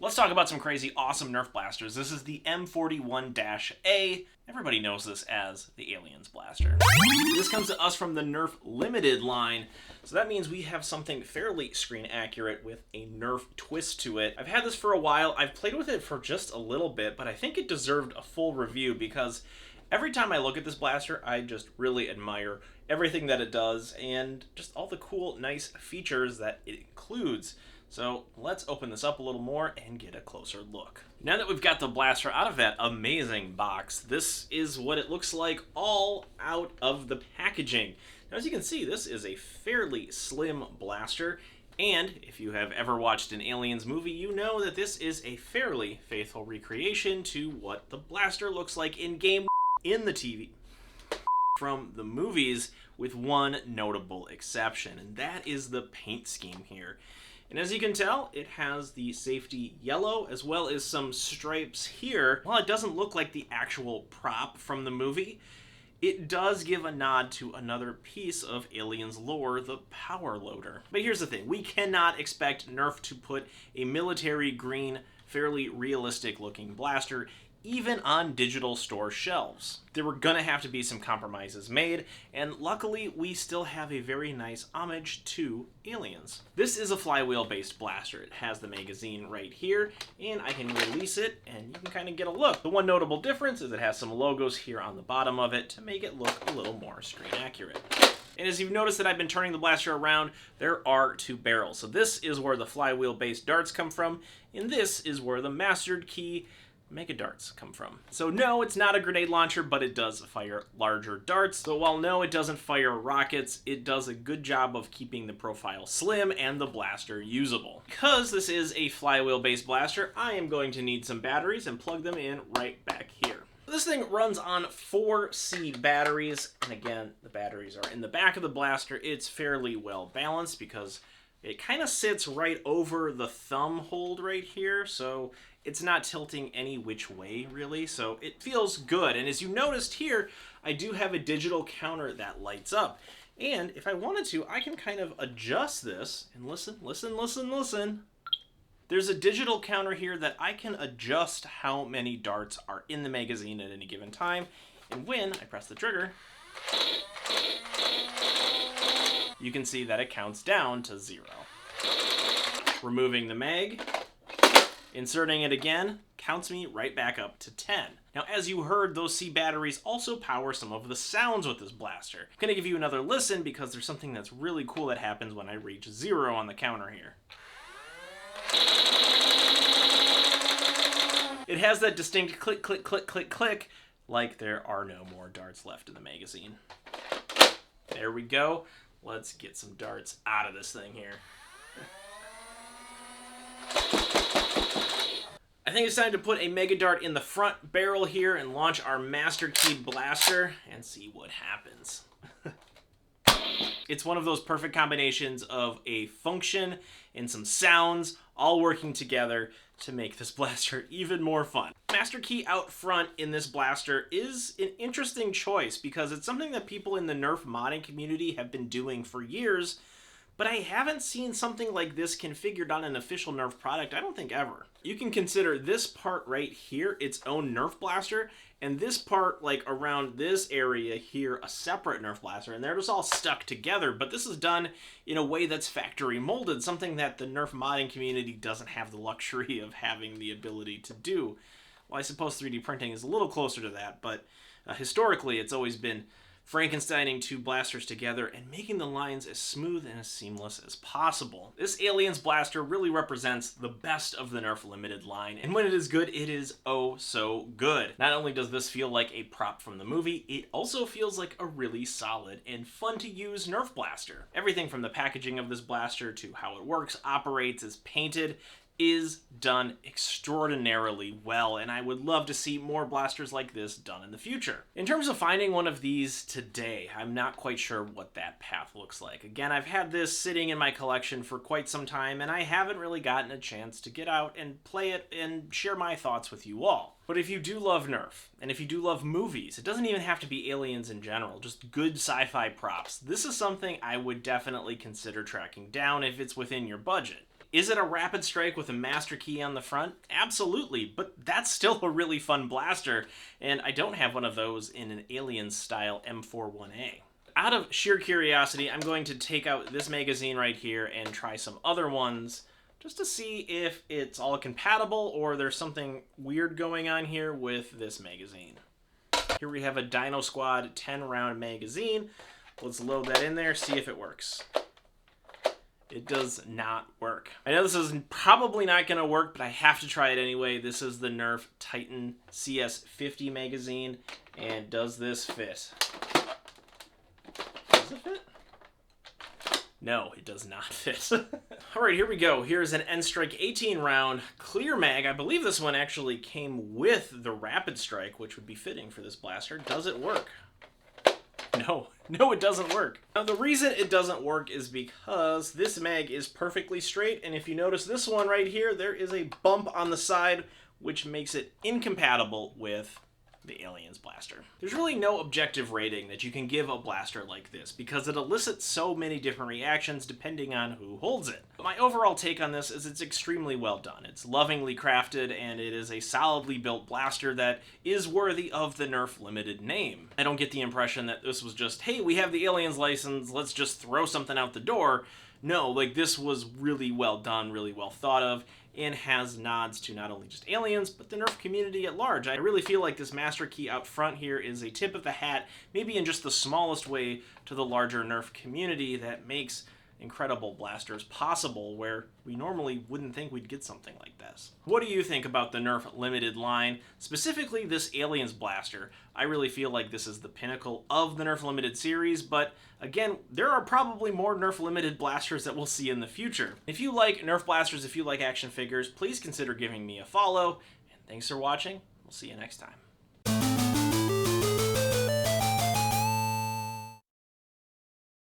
Let's talk about some crazy awesome Nerf blasters. This is the M41-A. Everybody knows this as the Aliens blaster. This comes to us from the Nerf Limited line, so that means we have something fairly screen accurate with a Nerf twist to it. I've had this for a while. I've played with it for just a little bit, but I think it deserved a full review because every time I look at this blaster, I just really admire everything that it does and just all the cool, nice features that it includes. So let's open this up a little more and get a closer look. Now that we've got the blaster out of that amazing box, this is what it looks like all out of the packaging. Now, as you can see, this is a fairly slim blaster, and if you have ever watched an Aliens movie, you know that this is a fairly faithful recreation to what the blaster looks like in game in the TV from the movies, with one notable exception, and that is the paint scheme here. And as you can tell, it has the safety yellow as well as some stripes here. While it doesn't look like the actual prop from the movie, it does give a nod to another piece of Aliens lore, the power loader. But here's the thing, we cannot expect Nerf to put a military green, fairly realistic looking blaster even on digital store shelves. There were gonna have to be some compromises made, and luckily we still have a very nice homage to Aliens. This is a flywheel-based blaster. It has the magazine right here, and I can release it, and you can kind of get a look. The one notable difference is it has some logos here on the bottom of it to make it look a little more screen accurate. And as you've noticed that I've been turning the blaster around, there are two barrels. So this is where the flywheel-based darts come from, and this is where the mastered key mega darts come from. So no, it's not a grenade launcher, but it does fire larger darts. So while no, it doesn't fire rockets, it does a good job of keeping the profile slim and the blaster usable. Because this is a flywheel-based blaster, I am going to need some batteries and plug them in right back here. This thing runs on 4C batteries, and again, the batteries are in the back of the blaster. It's fairly well balanced because it kind of sits right over the thumb hold right here, so it's not tilting any which way, really, so it feels good. And as you noticed here, I do have a digital counter that lights up. And if I wanted to, I can kind of adjust this, and listen, listen, listen, listen. There's a digital counter here that I can adjust how many darts are in the magazine at any given time. And when I press the trigger, you can see that it counts down to 0. Removing the mag, inserting it again, counts me right back up to 10. Now, as you heard, those C batteries also power some of the sounds with this blaster. I'm gonna give you another listen because there's something that's really cool that happens when I reach 0 on the counter here. It has that distinct click, click, click, click, click, like there are no more darts left in the magazine. There we go. Let's get some darts out of this thing here. I think it's time to put a mega dart in the front barrel here and launch our master key blaster and see what happens. It's one of those perfect combinations of a function and some sounds all working together to make this blaster even more fun. Master key out front in this blaster is an interesting choice because it's something that people in the Nerf modding community have been doing for years, but I haven't seen something like this configured on an official Nerf product, I don't think ever. You can consider this part right here its own Nerf blaster, and this part, like around this area here, a separate Nerf blaster, and they're just all stuck together, but this is done in a way that's factory molded, something that the Nerf modding community doesn't have the luxury of having the ability to do. Well, I suppose 3D printing is a little closer to that, but historically it's always been Frankensteining two blasters together and making the lines as smooth and as seamless as possible. This Aliens blaster really represents the best of the Nerf Limited line, and when it is good, it is oh so good. Not only does this feel like a prop from the movie, it also feels like a really solid and fun to use Nerf blaster. Everything from the packaging of this blaster to how it works, operates, is painted, is done extraordinarily well, and I would love to see more blasters like this done in the future. In terms of finding one of these today, I'm not quite sure what that path looks like. Again, I've had this sitting in my collection for quite some time, and I haven't really gotten a chance to get out and play it and share my thoughts with you all. But if you do love Nerf, and if you do love movies, it doesn't even have to be Aliens in general, just good sci-fi props, this is something I would definitely consider tracking down if it's within your budget. Is it a rapid strike with a master key on the front? Absolutely, but that's still a really fun blaster, and I don't have one of those in an Aliens style M41-A. Out of sheer curiosity, I'm going to take out this magazine right here and try some other ones just to see if it's all compatible or there's something weird going on here with this magazine. Here we have a Dino Squad 10-round magazine. Let's load that in there, see if it works. It does not work. I know this is probably not going to work, but I have to try it anyway. This is the Nerf Titan CS50 magazine, and does this fit? Does it fit? No, it does not fit. All right, here we go. Here's an N-Strike 18-round clear mag. I believe this one actually came with the Rapid Strike, which would be fitting for this blaster. Does it work? No, it doesn't work. Now, the reason it doesn't work is because this mag is perfectly straight, and if you notice this one right here, there is a bump on the side, which makes it incompatible with the Aliens blaster. There's really no objective rating that you can give a blaster like this because it elicits so many different reactions depending on who holds it. But my overall take on this is it's extremely well done. It's lovingly crafted, and it is a solidly built blaster that is worthy of the Nerf Limited name. I don't get the impression that this was just, hey, we have the Aliens license, let's just throw something out the door. No, like, this was really well done, really well thought of, and has nods to not only just Aliens, but the Nerf community at large. I really feel like this master key out front here is a tip of the hat, maybe in just the smallest way, to the larger Nerf community that makes incredible blasters possible, where we normally wouldn't think we'd get something like this. What do you think about the Nerf Limited line, specifically this Aliens blaster? I really feel like this is the pinnacle of the Nerf Limited series, but again, there are probably more Nerf Limited blasters that we'll see in the future. If you like Nerf blasters, if you like action figures, please consider giving me a follow, and thanks for watching. We'll see you next time.